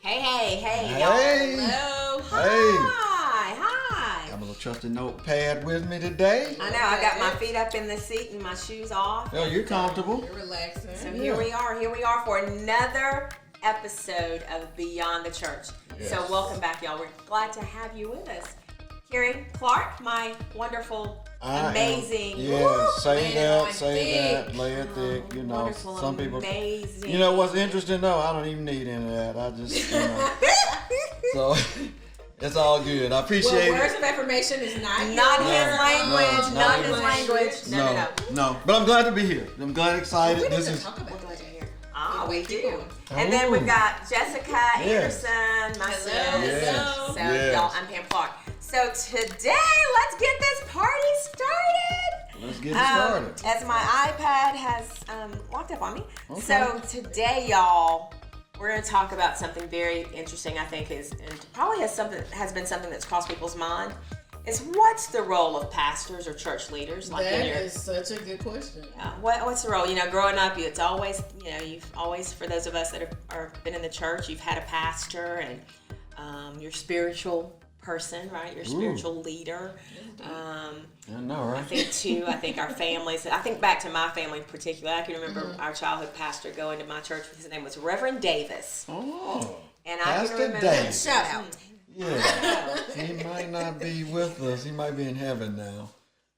Hey, y'all. Hello. Hi. Got a little trusty notepad with me today. I know, I got my feet up in the seat and my shoes off. Oh, you're comfortable. You're relaxing. So here we are for another episode of Beyond the Church. Yes. So welcome back, y'all. We're glad to have you with us. Kerry Clark, my wonderful, amazing. Say that, lay it thick, you know. Wonderful, some people, amazing. you know what's interesting though? I don't even need any of that. I just, so it's all good. I appreciate Words it. of affirmation is not Not your his language. No, Not no, his no. language. No. But I'm glad to be here. I'm glad, excited. We need This to is. talk about that. We Keep do. going. And then we've Oh. got Jessica Yes. Anderson, myself. Hello. So Yes. y'all, I'm Pam Clark. So today, let's get this party started. Let's get it started. As my iPad has locked up on me. Okay. So today, y'all, we're going to talk about something very interesting. I think and probably has been something that's crossed people's mind. Is what's the role of pastors or church leaders? That is such a good question. What's the role? You know, growing up, it's always, you've always, for those of us that are been in the church, you've had a pastor and your spiritual person, right? Your spiritual leader. I know, right? I think our families, I think back to my family in particular. I can remember our childhood pastor going to my church. His name was Reverend Davis. Oh, And I Pastor can remember. Davis. Shout out. Yeah, he might not be with us. He might be in heaven now.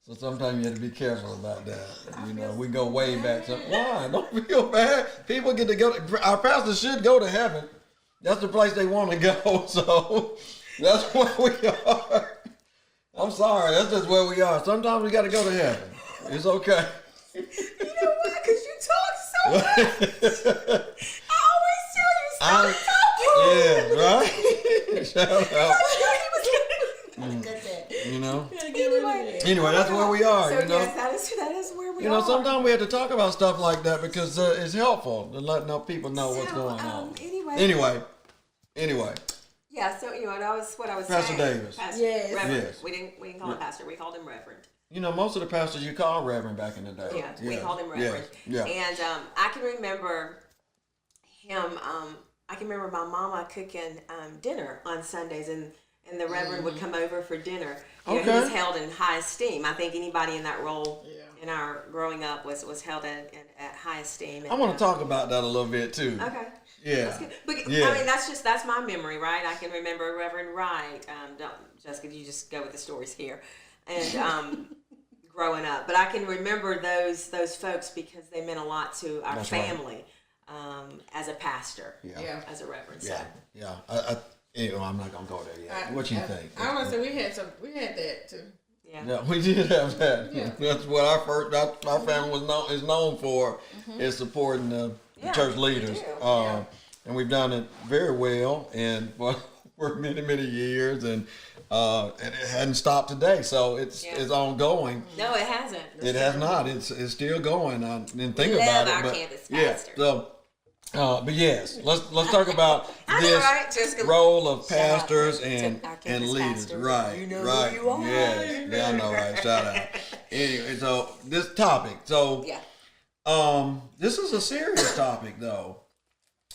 So sometimes you have to be careful about that. You know, we go way back. So, why? Don't feel bad. People get to go. Our pastors should go to heaven. That's the place they want to go. So that's where we are. I'm sorry. That's just where we are. Sometimes we got to go to heaven. It's okay. You know why? Because you talk so much. I always tell you stop talking. Yeah, right? Shout out. You know? Anyway, that's where we are, So you know? yes, that is where we are. You know, sometimes we have to talk about stuff like that because it's helpful to let people know what's going on. Anyway. Yeah, so that was what I was Pastor saying. Davis. Yes. Reverend. Yes. We didn't call him pastor, we called him Reverend. You know, most of the pastors you call Reverend back in the day. Yeah, we called him Reverend. Yeah. And I can remember him, I can remember my mama cooking dinner on Sundays, and the Reverend would come over for dinner. You know, he was held in high esteem. I think anybody in that role in our growing up was held at high esteem. I want to talk about that a little bit too. Okay. Yeah. That's good. But, Yeah. I mean, that's my memory, right? I can remember Reverend Wright. Jessica, you just go with the stories here. And growing up. But I can remember those folks because they meant a lot to our family as a pastor, as a reverend. So. Yeah. I'm not going to go there yet. What you think? I want to say we had that too. Yeah, we did have that. Yeah. That's what our family is known for, is supporting the church leaders. And we've done it very well and for many, many years, and it hadn't stopped today. So it's ongoing. No, it hasn't. It has not. It's still going. I didn't think Love about it, our but campus pastor. So. But yes, let's talk about this role of pastors and leaders. Pastor. Right. You know right. who you are. Yes. Yeah, I know, right? Shout out. Anyway, so this topic. So this is a serious topic though.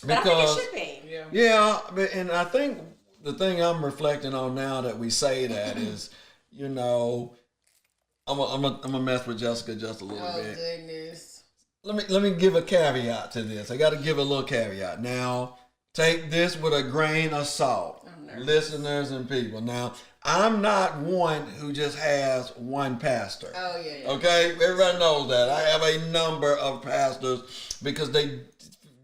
But I think it should be. Yeah, and I think the thing I'm reflecting on now that we say that is, I'm gonna mess with Jessica just a little bit. Oh goodness. Let me give a caveat to this. I got to give a little caveat. Now, take this with a grain of salt, listeners and people. Now, I'm not one who just has one pastor. Oh, yeah. Okay? Everybody knows that. I have a number of pastors because they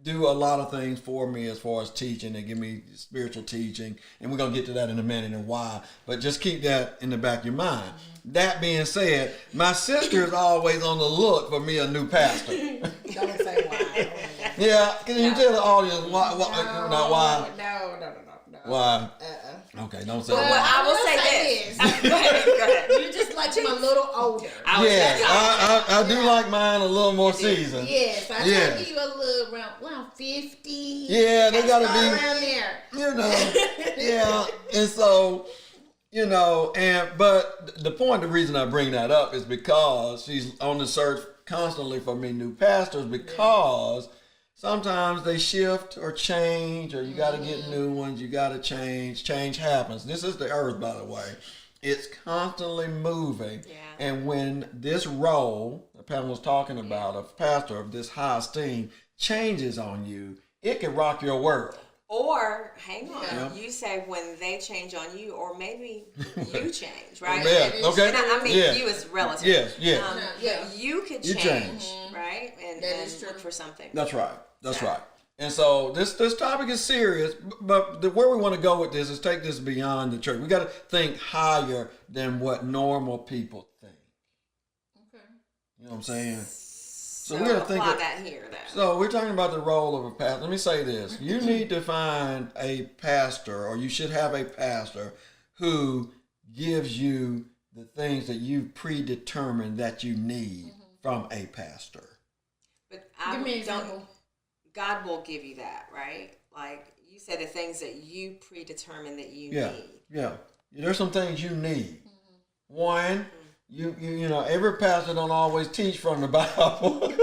do a lot of things for me as far as teaching. They give me spiritual teaching, and we're going to get to that in a minute and why. But just keep that in the back of your mind. That being said, my sister is always on the look for me a new pastor. Don't say why. Yeah, can you tell the audience why? Why? No. Why? Okay, don't say Well, that. I will say this. Go ahead. You just like them a little older. I do like mine a little more seasoned. Yes, I try to give you a little around 50. Yeah, they gotta be around there. Yeah, and so. But the reason I bring that up is because she's on the search constantly for me new pastors because sometimes they shift or change, or you got to get new ones. You got to change. Change happens. This is the earth, by the way. It's constantly moving. Yeah. And when this role that Pam was talking about, of pastor, of this high esteem, changes on you, it can rock your world. Or, hang on, you say when they change on you, or maybe you change, right? Yeah, okay. And I mean, you is relative. Yes. You could You change, right? And is look for something. That's right. That's right. And so this topic is serious, but where we want to go with this is take this beyond the church. We got to think higher than what normal people think. Okay. You know what I'm saying? So we got to think apply that here, though. So we're talking about the role of a pastor. Let me say this. You need to find a pastor, or you should have a pastor who gives you the things that you've predetermined that you need from a pastor. But Give me an example. God will give you that, right? Like you said, the things that you predetermine that you need. Yeah. There's some things you need. One, you know, every pastor don't always teach from the Bible. That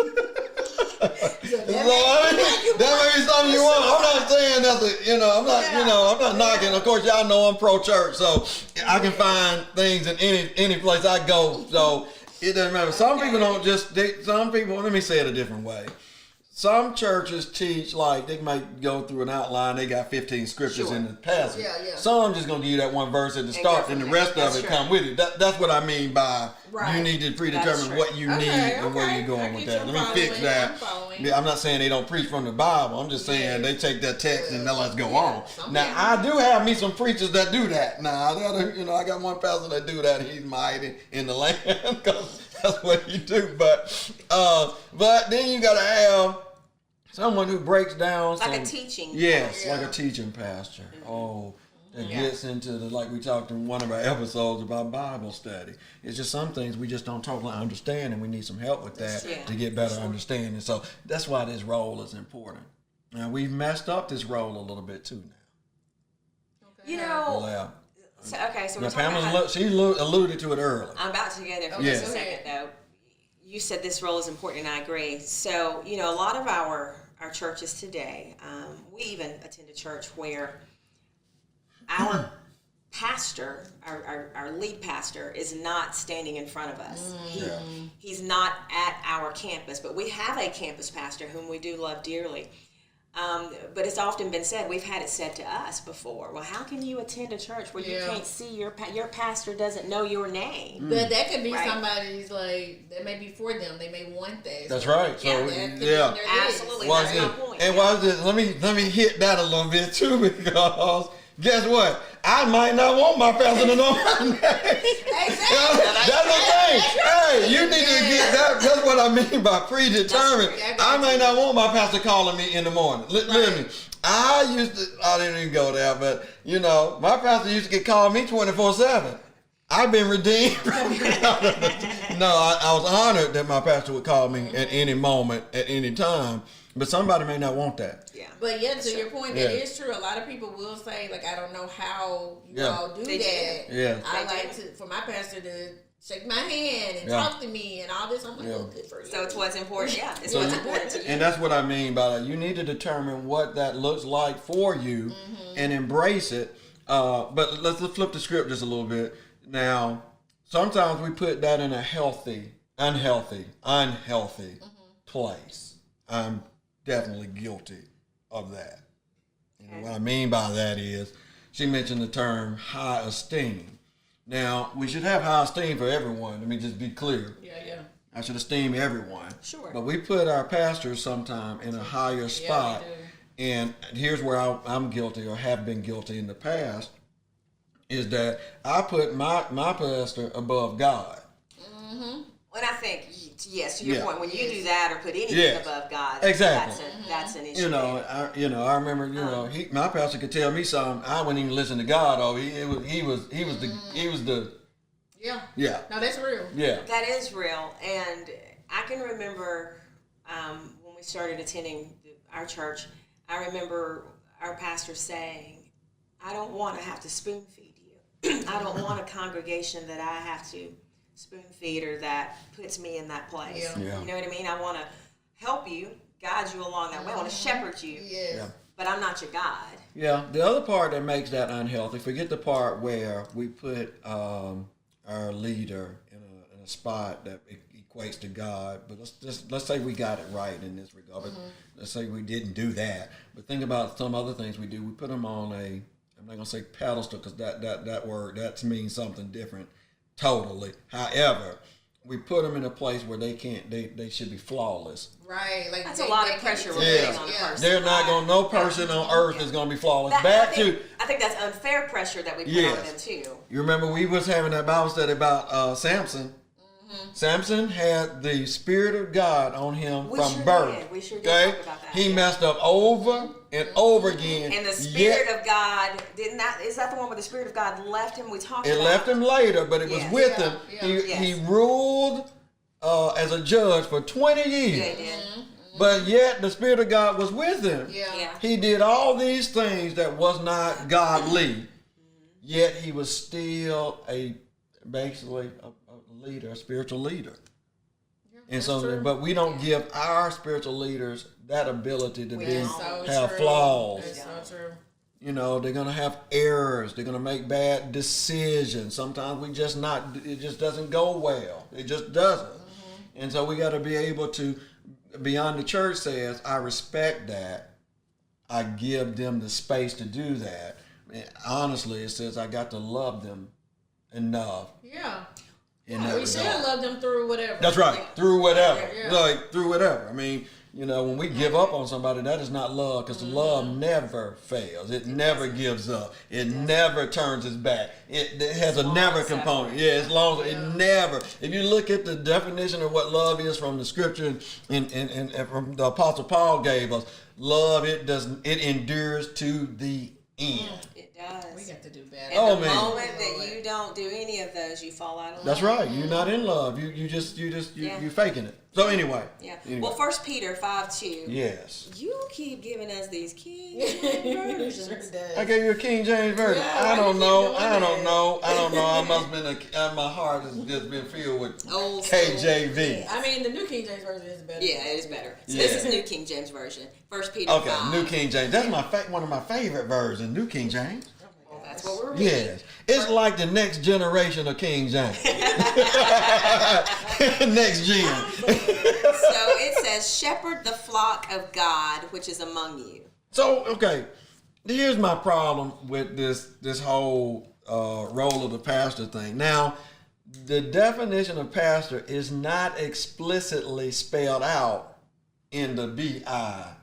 may be something you want. I'm not saying that's I'm not knocking. Of course, y'all know I'm pro-church, so I can find things in any place I go. So it doesn't matter. Some people don't just. Some people. Let me say it a different way. Some churches teach like they might go through an outline. They got 15 scriptures in the passage. Yeah. Some just gonna give you that one verse at the start, and the rest of it come with it. That's what I mean by you need to predetermine what you need and where you're going with that. Let me fix that. I'm not saying they don't preach from the Bible. I'm just saying they take that text and then let's go on. Now I do have me some preachers that do that. Now I got one pastor that do that. He's mighty in the land because that's what he do. But then you gotta have someone who breaks down like a teaching pastor. Like a teaching pastor. That gets into like we talked in one of our episodes about Bible study. It's just some things we just don't totally understand, and we need some help with that to get better understanding. So that's why this role is important. Now we've messed up this role a little bit too now. Okay. You know. Well, so we're now talking Pam she alluded to it earlier. I'm about to go there for just a second though. You said this role is important, and I agree. So, a lot of our churches today, we even attend a church where our pastor, our lead pastor, is not standing in front of us. He's not at our campus, but we have a campus pastor whom we do love dearly. But it's often been said, we've had it said to us before, well, how can you attend a church where you can't see your pastor doesn't know your name? But that could be somebody's that may be for them. They may want that. That's right. So absolutely. That's my point. And watch this. Let me hit that a little bit too, because guess what? I might not want my pastor to know my name. Exactly. That's the thing. Hey, you need to get that. That's what I mean by predetermined. I may not want my pastor calling me in the morning. Literally, I didn't even go there, but my pastor used to get called me 24/7. I've been redeemed. No, I was honored that my pastor would call me at any moment, at any time. But somebody may not want that. Yeah. But to your point, that is true. A lot of people will say, I don't know how you all do that. Yeah. I like for my pastor to shake my hand and talk to me and all this. I'm like, good for you. So it's what's important. Yeah. It's what's important to you. And that's what I mean by that. You need to determine what that looks like for you and embrace it. But let's flip the script just a little bit. Now, sometimes we put that in a unhealthy place. I'm definitely guilty of that. And what I mean by that is, she mentioned the term high esteem. Now, we should have high esteem for everyone. Let me just be clear. Yeah. I should esteem everyone. Sure. But we put our pastors sometime in a higher spot. And here's where I'm guilty, or have been guilty in the past, is that I put my pastor above God. When I think, to your point, when you do that or put anything above God, exactly, that's an issue. I remember, my pastor could tell me something. I wouldn't even listen to God. He was the. Yeah. No, that's real. Yeah. That is real, and I can remember when we started attending our church. I remember our pastor saying, "I don't want to have to spoon feed you. I don't want a congregation that I have to spoon feed or that puts me in that place. Yeah. You know what I mean? I want to help you, guide you along that way. I want to shepherd you. Yeah. But I'm not your God. Yeah. The other part that makes that unhealthy, forget the part where we put our leader in a spot that equates to God. But let's say we got it right in this regard. But let's say we didn't do that. But think about some other things we do. We put them on I'm not gonna say pedestal because that word that means something different totally. However, we put them in a place where they should be flawless. Right, like that's a lot of pressure we're putting on a person. They're not gonna. No person on earth is gonna be flawless. I think that's unfair pressure that we put on them too. You remember we was having that Bible study about Samson. Samson had the Spirit of God on him from birth. We sure did talk about that. He messed up over and over again. And the Spirit of God is that the one where the Spirit of God left him? We talked about it. It left him later, but it was with him. He ruled as a judge for 20 years. Yeah, he did. But yet the Spirit of God was with him. Yeah. He did all these things that was not godly. Yet he was still basically a leader, a spiritual leader. And so, but we don't give our spiritual leaders that ability to have flaws. That's so true. You know, they're gonna have errors. They're gonna make bad decisions. Sometimes it just doesn't go well. It just doesn't. And so we got to be able to, beyond the church says, I respect that. I give them the space to do that. And honestly, it says I got to love them enough. Yeah. We should love them through whatever. That's right. Through whatever. Yeah. Through whatever. I mean, you know, when we give up on somebody, that is not love, because love never fails. It never gives up. It never turns its back. It has a never component. Yeah, as long as it never. If you look at the definition of what love is from the scripture and from the Apostle Paul gave us, love, it endures to the end. It does. We got to do better. And the moment that you don't do any of those, you fall out of love. That's right. You're not in love. You faking it. So anyway. Yeah. Well, 1 Peter 5:2. Yes. You keep giving us these King James versions. I gave you a King James version. Yeah, I don't know. I must have been my heart has just been filled with Old KJV. I mean, the New King James version is better. Yeah, it is better. So this is New King James version. 1 Peter 5. Okay, New King James. That's one of my favorite versions. New King James. Well, that's what we're reading. Yes. It's like the next generation of King James. Next gen. So it says, shepherd the flock of God which is among you. So, okay, here's my problem with this whole role of the pastor thing. Now, the definition of pastor is not explicitly spelled out in the Bible.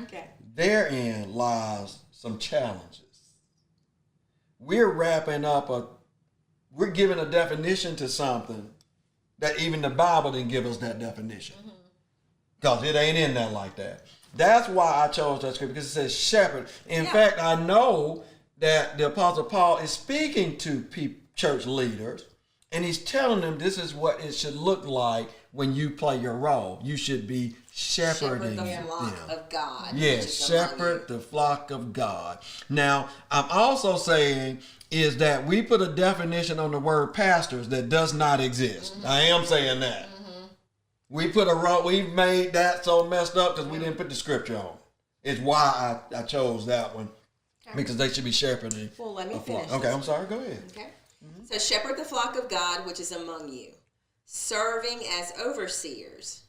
Okay. Therein lies some challenges. We're giving a definition to something that even the Bible didn't give us that definition. Because it ain't in there like that. That's why I chose that scripture, because it says shepherd. In fact, I know that the Apostle Paul is speaking to church leaders, and he's telling them this is what it should look like when you play your role. You should be shepherding the flock of God. Yes, shepherd the flock of God. Now, I'm also saying is that we put a definition on the word pastors that does not exist. I am saying that. We made that so messed up because we didn't put the scripture on. It's why I chose that one. Okay. Because they should be shepherding. Well, let me finish. Okay, I'm sorry. Go ahead. Okay. So shepherd the flock of God which is among you, serving as overseers,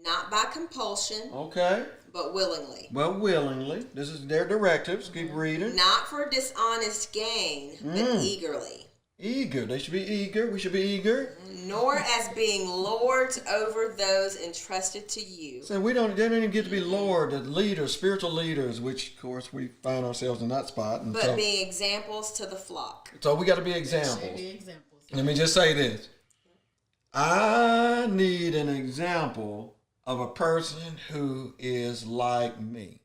not by compulsion. Okay. But willingly. Well, willingly. This is their directives. Keep reading. Not for dishonest gain, but eagerly. Eager. They should be eager. We should be eager. Nor as being lords over those entrusted to you. So they don't even get to be Lord, the leaders, spiritual leaders, which of course we find ourselves in that spot. And but being examples to the flock. So we got to be examples. Let me just say this. I need an example of a person who is like me.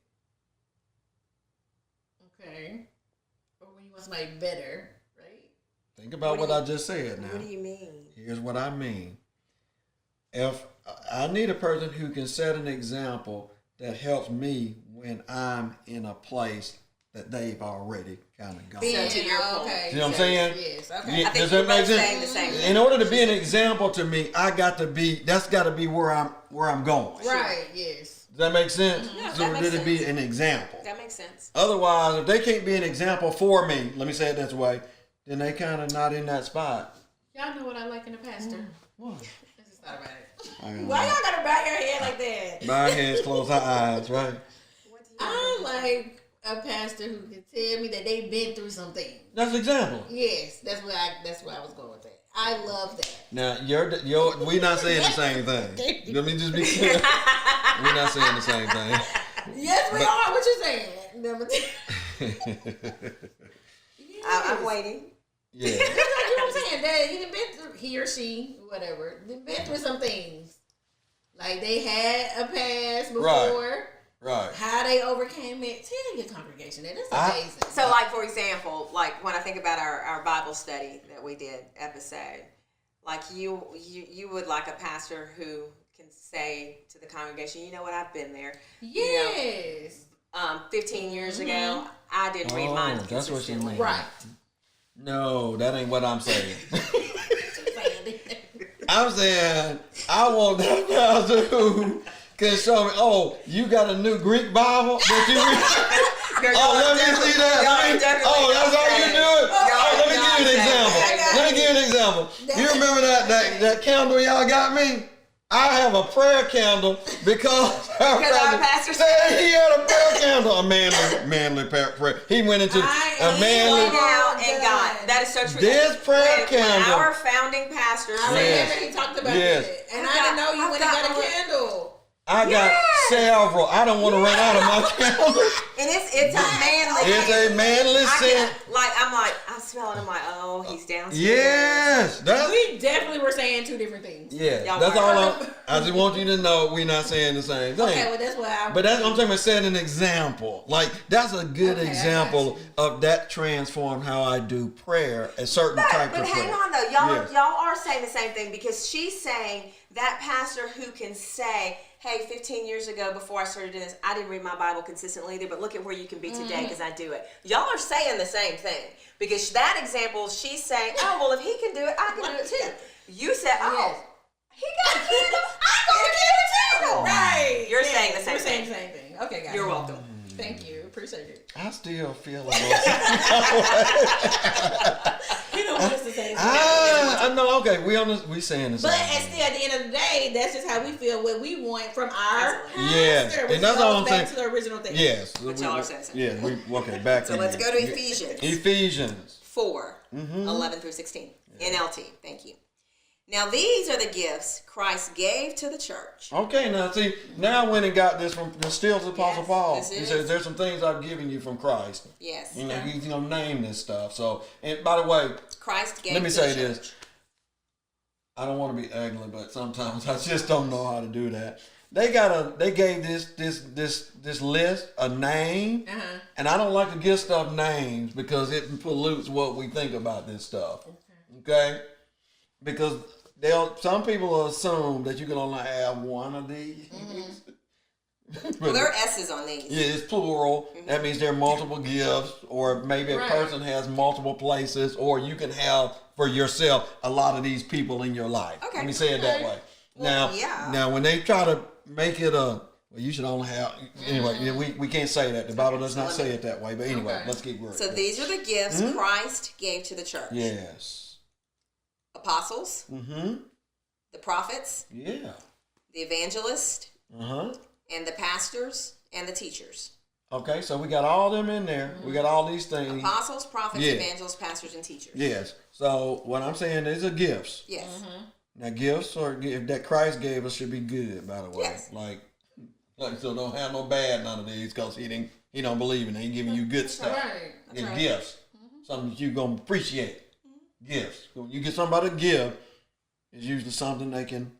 Okay. Or when you want somebody better, right? Think about what I just said now. What do you mean? Here's what I mean. If I need a person who can set an example that helps me when I'm in a place that they've already kind of gone. So to your point. Okay. You know what I'm saying? Yes. Okay. Yeah, I think does you're that make both sense? saying the same thing. In order to be an example to me, that's got to be where I'm going. Right. Yes. Does that make sense? Yeah, So that makes did it be sense. an example? That makes sense. Otherwise, if they can't be an example for me, let me say it this way, then they kind of not in that spot. Y'all know what I like in a pastor. What? Let's just talk about it. I Why y'all gotta bow your head like that? bow our heads, close our eyes, right? I like a pastor who can tell me that they've been through something. That's an example. Yes, that's where I was going with that. I love that. Now, we're not saying the same thing. Let me just be clear. We're not saying the same thing. Yes, we are. What you saying? I'm waiting. Yeah. You know what I'm saying? That he done been through, he or she, whatever, been through some things. Like they had a past before. Right. How they overcame it. Tell your congregation that. That's amazing. So, like, for example, like when I think about our Bible study that we did episode, like you would like a pastor who can say to the congregation, you know what, I've been there. Yes. 15 years ago, I didn't read mine that's what you consistently. mean. Right. No, that ain't what I'm saying. I'm saying I want that pastor who can show me, oh, you got a new Greek Bible that you read? Oh, let me see that. Oh, that's how you do it? Oh, let me give you an example. Let me give you an example. You remember that candle y'all got me? I have a prayer candle because our pastor said he had a prayer candle. A manly prayer. He went into a manly. Now and God. That is so true. This prayer candle. Our founding pastor I said, remember he talked about it. And I didn't know you went and got a candle. I got several. I don't want to run out of my candles. And it's a manly. It's a manly scent. I'm smelling. I'm like, oh, he's downstairs. Yes, We definitely were saying two different things. Yeah, Y'all that's were. all. I just want you to know we're not saying the same thing. Okay, well that's why. But that's what I'm talking about. Setting an example. Like that's a good example of that transformed how I do prayer. A certain type of prayer. But hang on though, y'all are saying the same thing because she's saying that pastor who can say, hey, 15 years ago before I started doing this, I didn't read my Bible consistently either, but look at where you can be today because I do it. Y'all are saying the same thing because that example, she's saying, oh, well, if he can do it, I can do it too. You said, oh, he got a candle, I'm going to get a candle. Right. You're saying the same We're thing. saying the same thing. Okay, guys. You're welcome. Thank you. Appreciate it. I still feel like He don't want us to say the same thing. I know. Okay, we saying the same. But thing. at the end of the day, that's just how we feel. What we want from our pastor, Yes, which and that's goes all I'm back saying. to the original thing. Yes, What y'all are saying. Yeah, okay. Back So to let's you. go to Ephesians. Ephesians 4, 11 through 16. NLT. Thank you. Now these are the gifts Christ gave to the church. Okay, now see, now I went and got this from the still the Apostle Paul. this He is. says there's some things I've given you from Christ. Yes. You know, he's gonna name this stuff. So, and by the way, Christ gave let me to say the this. church. I don't want to be ugly, but sometimes I just don't know how to do that. They gave this list a name, and I don't like to give stuff names because it pollutes what we think about this stuff. Okay? Because some people will assume that you can only have one of these. Well, there are S's on these. Yeah, it's plural. That means there are multiple gifts, or maybe a person has multiple places, or you can have for yourself a lot of these people in your life. Okay. Let me say it that way. Now, when they try to make it you should only have, anyway, we can't say that. The Bible does not say it that way. But anyway, let's keep working. So these are the gifts Christ gave to the church. Yes. Apostles. The prophets. Yeah. The evangelists. And the pastors and the teachers. Okay, so we got all them in there. We got all these things. Apostles, prophets, evangelists, pastors, and teachers. Yes. So what I'm saying is gifts. Yes. Now gifts that Christ gave us should be good, by the way. Yes. Like so don't have no bad none of these because he don't believe in it. He giving you good stuff. Right. It's gifts. Something that you gonna appreciate. Gifts. When you get somebody a gift, it's usually something they can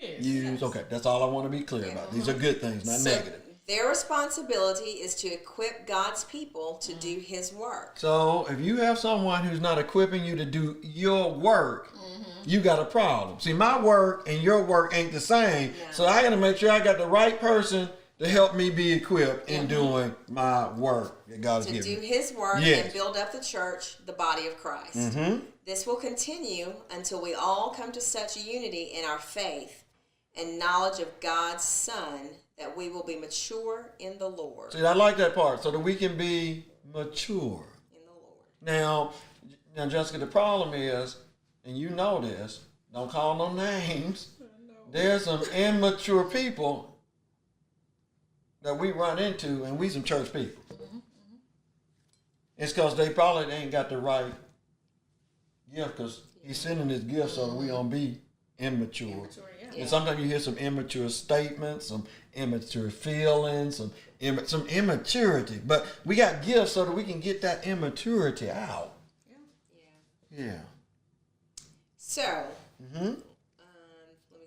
use. Yes. Okay, that's all I want to be clear about. These are good things, not negative. Their responsibility is to equip God's people to do His work. So if you have someone who's not equipping you to do your work, you got a problem. See, my work and your work ain't the same. No. So I got to make sure I got the right person to help me be equipped in doing my work that God has given me. To do His work and build up the church, the body of Christ. Mm-hmm. This will continue until we all come to such unity in our faith and knowledge of God's Son that we will be mature in the Lord. See, I like that part, so that we can be mature in the Lord. Now, Jessica, the problem is, and you know this, don't call no names. There's some immature people that we run into, and we some church people. It's because they probably ain't got the right gift, because He's sending His gift so that we don't be immature. And sometimes you hear some immature statements, some immature feelings, some immaturity. But we got gifts so that we can get that immaturity out. Yeah. So, let me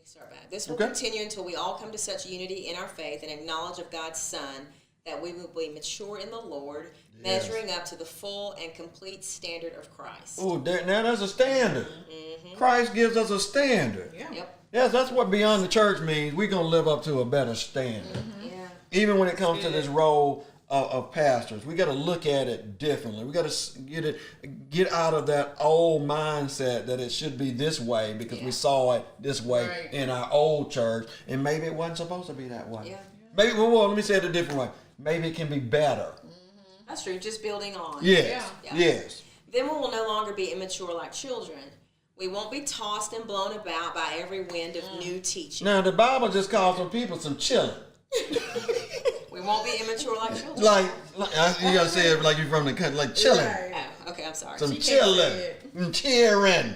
start back. This will continue until we all come to such unity in our faith and acknowledge of God's Son that we will be mature in the Lord, measuring up to the full and complete standard of Christ. Oh, now that's a standard. Mm-hmm. Christ gives us a standard. Yeah. Yep. Yes, that's what beyond the church means. We're going to live up to a better standard. Mm-hmm. Yeah. Even when it comes to this role of pastors, we got to look at it differently. We got to get out of that old mindset that it should be this way because we saw it this way in our old church, and maybe it wasn't supposed to be that way. Yeah. Maybe, well, let me say it a different way. Maybe it can be better. That's true. Just building on. Yes. Yeah. Yes. Then we will no longer be immature like children. We won't be tossed and blown about by every wind of new teaching. Now, the Bible just calls some people some chillin'. We won't be immature like children. Like you got to say it like you're from the country, like chillin'. Right. Oh, okay, I'm sorry. Some chillin'. Them cheering.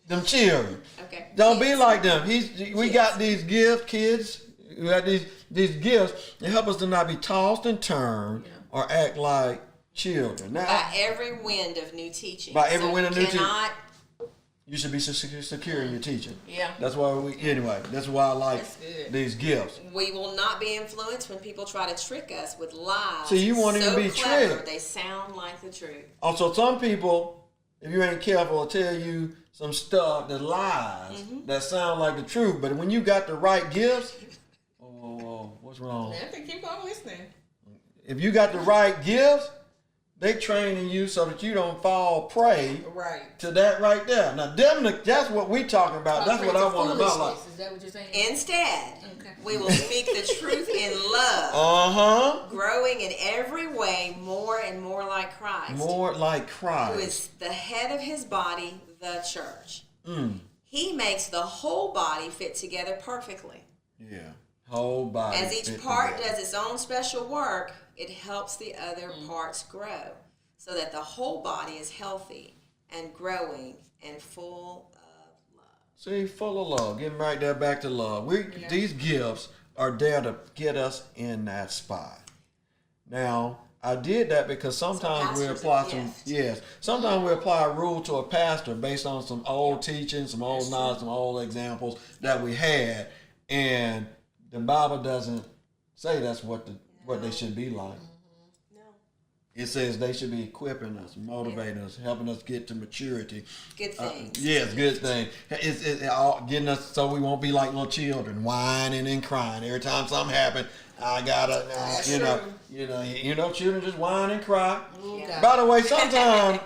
Them cheering. Okay. Don't be like them. We got these gifts, kids. We got these gifts that help us to not be tossed and turned or act like children. Now, by every wind of new teaching. By every wind of new teaching. You should be secure in your teaching. Yeah. That's why that's why I like these gifts. We will not be influenced when people try to trick us with lies. So you won't even be tricked. They sound like the truth. Also, some people, if you ain't careful, will tell you some stuff that lies that sound like the truth. But when you got the right gifts, what's wrong? I think keep on listening. If you got the right gifts, they training you so that you don't fall prey to that right there. Now, that's what we talking about. That's what I want about. Like, is that what you're saying? Instead, we will speak the truth in love, growing in every way more and more like Christ. More like Christ. Who is the head of His body, the church. He makes the whole body fit together perfectly. Yeah, whole body. As each part does its own special work, it helps the other parts grow so that the whole body is healthy and growing and full of love. See, full of love. Getting right there back to love. These gifts are there to get us in that spot. Now, I did that because sometimes we apply sometimes we apply a rule to a pastor based on some old teaching, some old knowledge, some old examples that we had, and the Bible doesn't say that's what they should be like. No. It says they should be equipping us, motivating us, helping us get to maturity. Good things. Yes, good thing. It's all getting us so we won't be like little children, whining and crying every time something happens. I gotta, children just whine and cry. Yeah. By the way, sometimes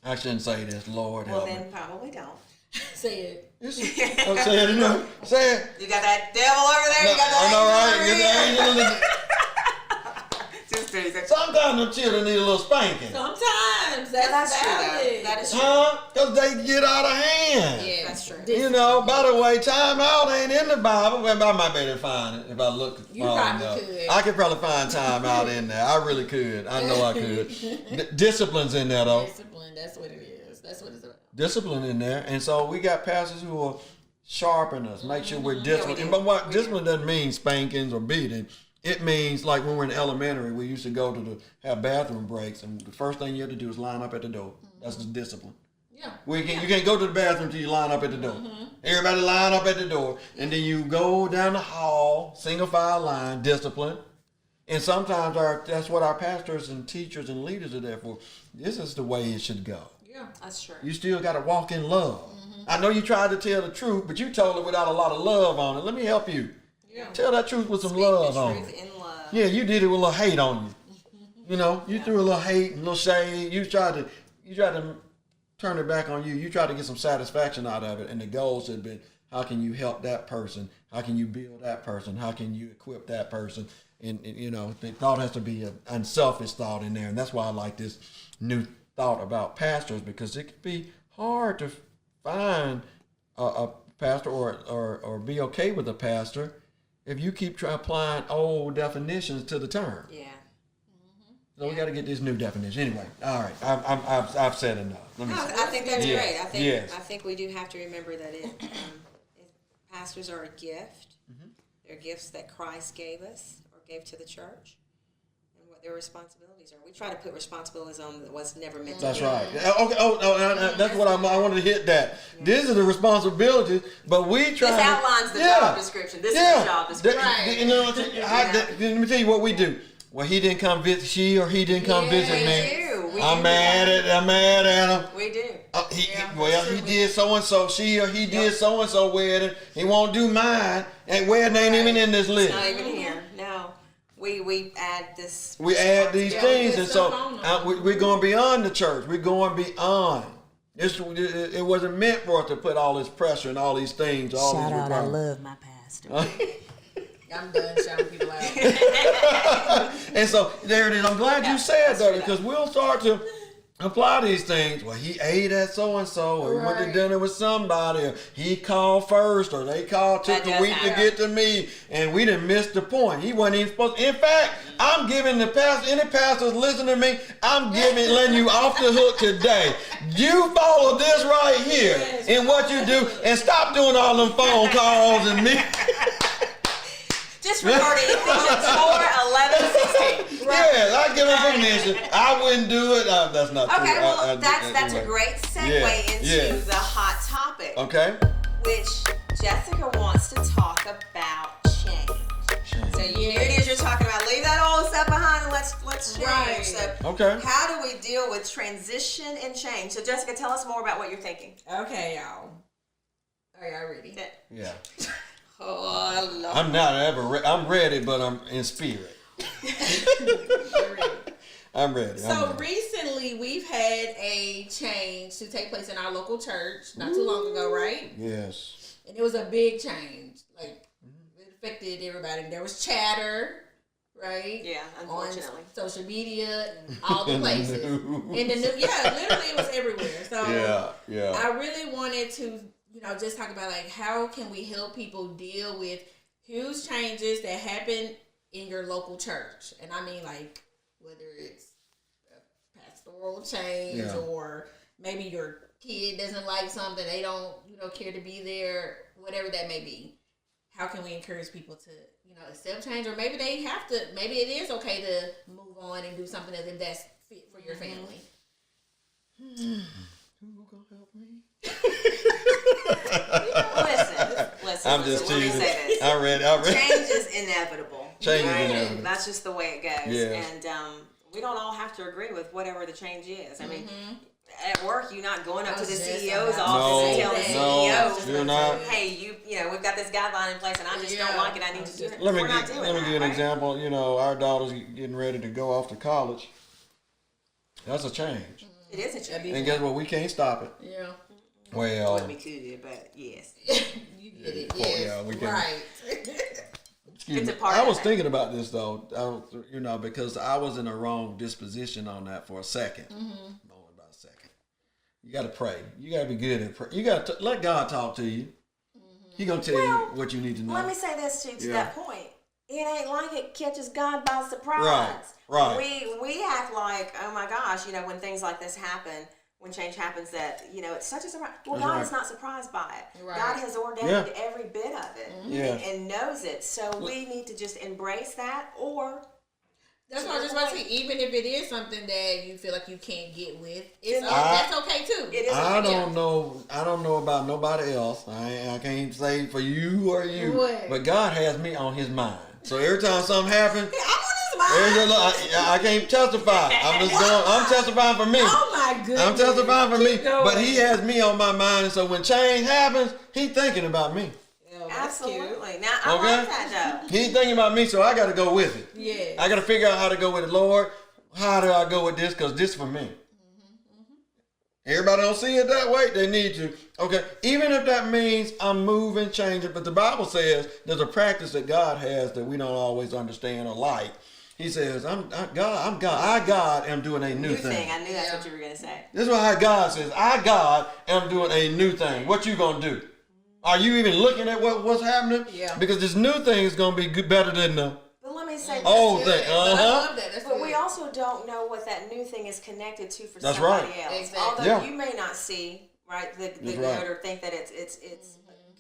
I shouldn't say this. Lord help me. Well, then probably don't. Say it. Say it. Say it. You got that devil over there. You got that angel over there. Just do it. Sometimes them children need a little spanking. Sometimes that's true. valid. That is true. Because they get out of hand. Yeah, that's true. By the way, time out ain't in the Bible. Well, I might be able to find it if I look. You probably could. I could probably find time out in there. I really could. I know I could. Discipline's in there, though. Discipline, that's what it is. That's what it's about. Discipline in there. And so we got pastors who will sharpen us, make sure we're disciplined. But what discipline doesn't mean spankings or beating. It means like when we're in elementary, we used to go to have bathroom breaks, and the first thing you have to do is line up at the door. That's the discipline. Yeah. You can't go to the bathroom till you line up at the door. Everybody line up at the door, and then you go down the hall, single file line, discipline. And sometimes that's what our pastors and teachers and leaders are there for. This is the way it should go. Yeah, that's true. You still got to walk in love. I know you tried to tell the truth, but you told it without a lot of love on it. Let me help you. Yeah. Tell that truth with some Speak love the on truth it. in love. Yeah, you did it with a little hate on you. You know, you threw a little hate and a little shade. You tried to turn it back on you. You tried to get some satisfaction out of it, and the goals had been, how can you help that person? How can you build that person? How can you equip that person? And you know, the thought has to be an unselfish thought in there, and that's why I like this new thought about pastors, because it can be hard to find a pastor or be okay with a pastor if you keep applying old definitions to the term. Yeah. So we got to get this new definition. Anyway, all right, I've said enough. I think that's Yeah. great. Yes. I think we do have to remember that pastors are a gift. They're gifts that Christ gave us or gave to the church, and what their responsibilities are. We try to put responsibilities on that was never meant to That's be. right. Okay. That's what I wanted to hit that. Yeah. This is the responsibility, but we try. This outlines the job description. This is the job description. Right. You know, let me tell you what we do. Well, he didn't come visit. She or he didn't come visit me. I'm mad at him. We do. He did so and so. She or he did so and so wedding. He won't do mine. And wedding ain't even in this list. It's not even here. No. We add this. We add these things, and so we're going beyond the church. We're going beyond. It wasn't meant for us to put all this pressure and all these things. Shout out! I love my pastor. I'm done shouting people out. And so there it is. I'm glad you said that, because we'll start to apply these things. Well, he ate at so and so, or he went to dinner with somebody, or he called first, or they took a week to get to me, and we didn't miss the point. He wasn't even supposed to. In fact, I'm giving the pastor, any pastors listening to me, I'm letting you off the hook today. You follow this right here in what you do, and stop doing all them phone calls and me. Just regarding Ephesians 4:11-16. Right. Yeah, I give him permission. I wouldn't do it. That's not true. Okay, well, that's a great segue into the hot topic. Okay. Which Jessica wants to talk about change. So here it is. You're talking about leave that old stuff behind and let's change. Right. So how do we deal with transition and change? So Jessica, tell us more about what you're thinking. Okay, y'all. Are y'all ready? Yeah. Oh, Lord. I'm not ever ready. I'm ready, but I'm in spirit. I'm ready. So recently we've had a change to take place in our local church not too long ago, right? Yes. And it was a big change. Like it affected everybody. There was chatter, right? Yeah, unfortunately. On social media, all the places. In the news. Yeah, literally it was everywhere. So yeah. I really wanted to just talk about like how can we help people deal with huge changes that happen in your local church, and I mean like whether it's a pastoral change or maybe your kid doesn't like something, they don't care to be there, whatever that may be. How can we encourage people to accept change, or maybe they have to? Maybe it is okay to move on and do something that's fit for your family. Who gonna help me? Listen. I'm just teasing. Let me say this. I'm ready. Change is inevitable. Change is inevitable. That's just the way it goes. Yeah. And we don't all have to agree with whatever the change is. I mean, at work, you're not going up to the CEO's office and telling the CEO, you're not. Hey, we've got this guideline in place, and I just don't like it. I need to do it. Let me give you an example. Our daughter's getting ready to go off to college. That's a change. It is a change. And guess what? We can't stop it. Yeah. Well, we could, but yes. You get it. Yes. We can. Right. It's a part I was thinking about this though, because I was in a wrong disposition on that for a second. Only about a second. You got to pray. You got to be good at prayer. You got to let God talk to you. He gonna tell you what you need to know. Let me say this to that point. It ain't like it catches God by surprise. Right. We act like, oh my gosh, when things like this happen, when change happens, that it's such a surprise. Well, God is not surprised by it. Right. God has ordained every bit of it and knows it. So we need to just embrace that, or that's why I just want to say, even if it is something that you feel like you can't get with, that's okay too. It is. I don't know about nobody else. I can't say for you or you, but God has me on His mind. So every time something happens, I can't testify. I'm testifying for me. Oh my goodness. I'm testifying for me. But He has me on my mind, and so when change happens, He's thinking about me. Absolutely. Now, I like that, though. He's thinking about me, so I got to go with it. Yeah. I got to figure out how to go with it. Lord, how do I go with this? Because this is for me. Everybody don't see it that way. They need to. Okay. Even if that means I'm moving, changing. But the Bible says there's a practice that God has that we don't always understand or like. He says, I'm God. I, God, am doing a new thing. I knew that's what you were going to say. This is what God says. I, God, am doing a new thing. What you going to do? Are you even looking at what's happening? Yeah. Because this new thing is going to be better than the But let me say old this. thing. I love that. That's But good. we also don't know what that new thing is connected to for That's somebody right. else. Exactly. Although you may not see, right, the good right. or think that it's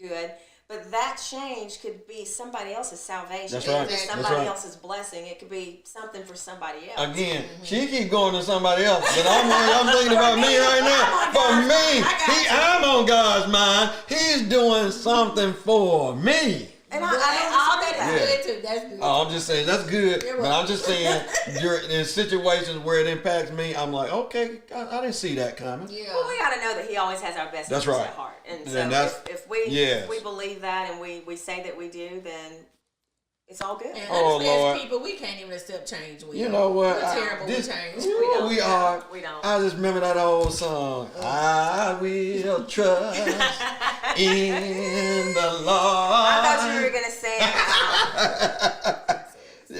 good. But that change could be somebody else's salvation. That's It right. could be That's somebody right. else's blessing. It could be something for somebody else. Again, she keep going to somebody else, but I'm thinking about me right now. For me, I'm on God's mind. He's doing something for me. And all I that don't is Yeah. good too. That's good. Oh, I'm just saying that's good, You're but right. I'm just saying you're in situations where it impacts me. I'm like, okay, I didn't see that coming. Yeah. Well, we got to know that He always has our best That's interests right. at heart. And And so that's- if we yes. believe that and we say that we do, then it's all good. And Oh, us Lord. as people, we can't even accept change. You know what? We're terrible with change. Ooh, we are. We don't. I just remember that old song. I will trust in the Lord. I thought you were going to say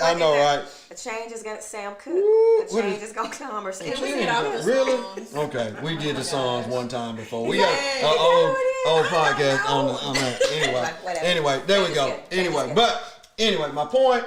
I know, right? a change is going to Sam Cooke. Ooh, A what change is- is going to come or something. Can we get off the Really? songs? Okay, we did the songs one time before. We Yeah. got an old I podcast know. on that. Anyway, Whatever. anyway, there we Change is go. good. Change is Anyway, good. but anyway, my point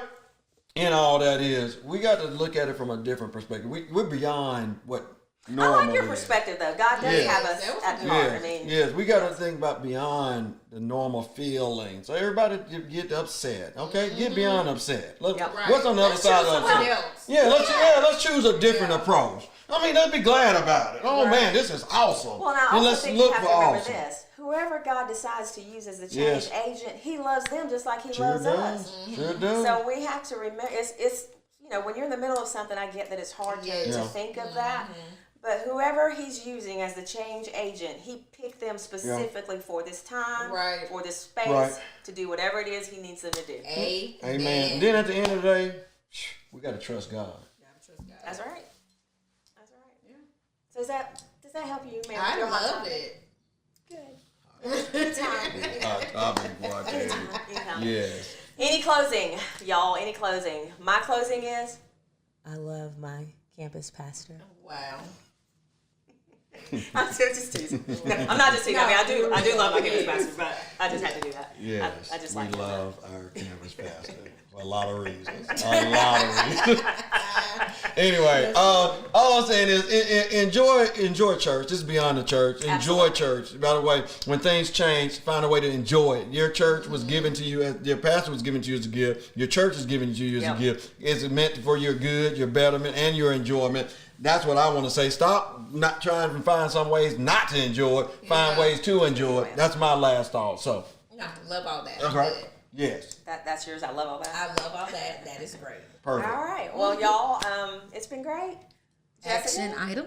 in all that is we got to look at it from a different perspective. We're beyond what I normal like your is. perspective, though. God does Yes. have us That was at good. heart. Yes, I mean, yes, we got to think about beyond the normal feeling. So everybody get upset, okay? Get beyond upset. Look, Yep. Right. what's on the other Let's side choose of something upset? else. Let's choose a different approach. I mean, let's be glad about it. Oh Right. man, this is awesome. well, now I And also let's think look you have for to remember awesome. this. Whoever God decides to use as the Yes. change agent, He loves them just like He Sure loves does. us. Sure does. So we have to remember, it's when you're in the middle of something, I get that it's hard to Yeah. think of that. But whoever He's using as the change agent, He picked them specifically for this time, Right. for this space, Right. to do whatever it is He needs them to do. Amen. And then at the end of the day, we got to trust God. That's right. That's right. Yeah. So does that help you, man? I Your hot loved topic? it. Good. Anytime. I'll be boy, I tell you. Anytime. Yes. Any closing, y'all? Any closing? My closing is, I love my campus pastor. Wow. I'm just teasing. No, I'm not just teasing. I mean, I do love my campus pastor, but I just had to do that. Yes. I just we like it. love our campus pastor for a lot of reasons. A lot of reasons. Anyway, all I'm saying is enjoy church. This is beyond the church. Enjoy Absolutely. church. By the way, when things change, find a way to enjoy it. Your church was given to you, your pastor was given to you as a gift. Your church is given to you as a gift. It's meant for your good, your betterment, and your enjoyment. That's what I want to say. Stop not trying to find some ways not to enjoy it. Find ways to enjoy it. That's my last thought. So, No, love all that. that's right. Good. Yes. That's yours. I love all that. I love all that. That is great. Perfect. All right. Well, y'all, it's been great. Jessica, Action item.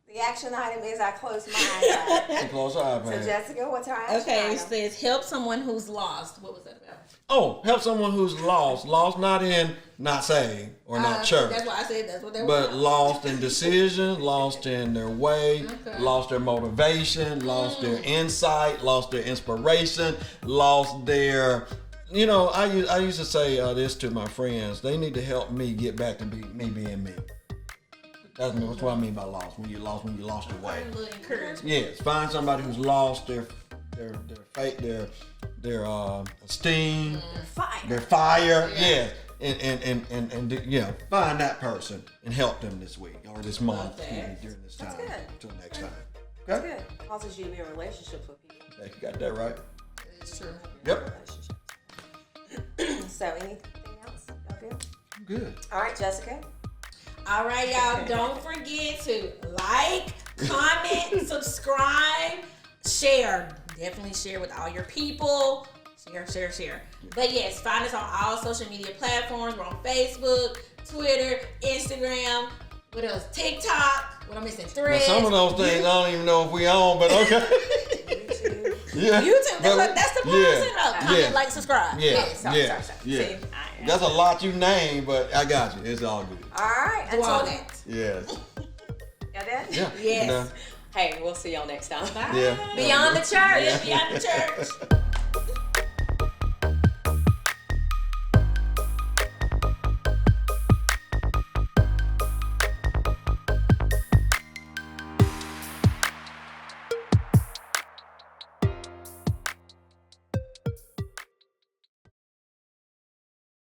the action item is I close my iPad. She closed her iPad. So, Jessica, what's our action Okay, it item? says help someone who's lost. What was that about? Oh, help someone who's lost. Lost not in not saved or not church. That's why I said that's what they were. But lost in decision, lost in their way, lost their motivation, lost their insight, lost their inspiration, lost their, I used to say this to my friends. They need to help me get back to me being me. That's what I mean by lost. When you lost your way. A little encouragement. Yes, find somebody who's lost their faith, their esteem, Fire. their fire. Yeah. And find that person and help them this week or this month that. during this That's time good. until next time. That's Okay? good. Causes you to be in relationships with people. Yeah, you got that right. It's true. Yep. Relationships. So, anything else? Y'all good? Good. All right, Jessica. All right, y'all. Don't forget to like, comment, subscribe, share. Definitely share with all your people. Share. But yes, find us on all social media platforms. We're on Facebook, Twitter, Instagram. What else? TikTok. What I'm missing? Now, Threads. some of those things I don't even know if we own, but okay. YouTube. Yeah. YouTube. That's the plug syndrome. Comment, like, subscribe. Yeah. Sorry. Yeah. See, That's a lot you name, but I got you. It's all good. all right. Do all that. Yes. Got that? Yeah. Yes. Hey, we'll see y'all next time. Bye. Yeah. Beyond the church. Beyond the church.